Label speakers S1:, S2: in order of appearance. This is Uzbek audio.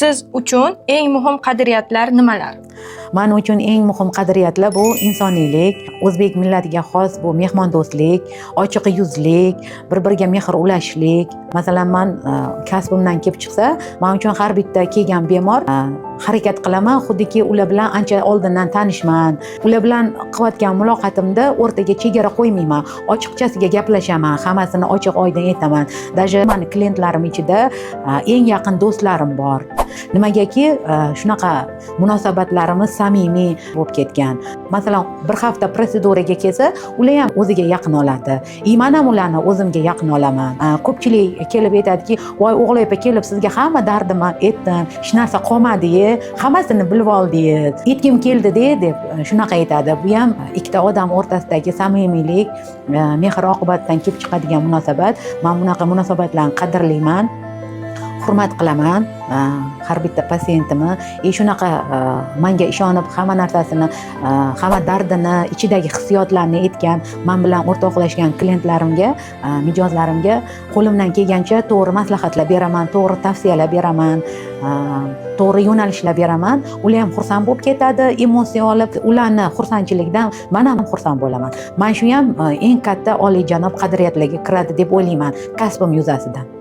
S1: Siz uchun eng muhim qadriyatlar nimalar?
S2: Men uchun eng muhim qadriyatlar bu insoniylik, o'zbek millatiga xos bu mehmondo'stlik, ochiq yuzlik, bir-biriga mehr ulashishlik. Masalan, men kasbimdan kelib chiqsa, men uchun har bitta kelgan bemor harakat qilaman, xuddiki ular bilan ancha oldindan tanishman. Ular bilan qilayotgan muloqotimda o'rtaga chegara qo'ymayman, ochiqchasiga gaplashaman, hammasini ochiq oydin aytaman. Даже meni klientlarim ichida eng yaqin do'stlarim bor. Nimagaki shunaqa munosabatlarimiz samimiy bo'lib ketgan. Masalan, bir hafta proseduraga kelsa, ular ham o'ziga yaqin oladi. Men ham ularni o'zimga yaqin olaman. Ko'pchilik kelib aytadiki, "Voy o'g'li opa kelib sizga hamma dardimni aytdim, hech narsa qolmadi, hammasini bilib oldingiz. Aytgim keldi-da" deb shunaqa aytadi. Bu ham ikkita odam o'rtasidagi samimiylik, mehr oqibatdan kelib chiqadigan munosabat. Men bunaqa munosabatlarni qadrlayman. Hurmat qilaman har bitta pasientimni. Shunaqa menga ishonib hamma narsasini, hamma dardini, ichidagi hissiyotlarni aytgan, men bilan o'rtoqlashgan klientlarimga, mijozlarimga qo'limdan kelgancha to'g'ri maslahatlar beraman, to'g'ri tavsiyalar beraman, to'g'ri yo'nalishlar beraman. Ular ham xursand bo'lib ketadi, emosiya olib, ularni xursandchiligidan men ham xursand bo'laman. Men shu ham eng katta oliyjanob qadriyatlarga kiradi deb o'ylayman kasbim yuzasidan.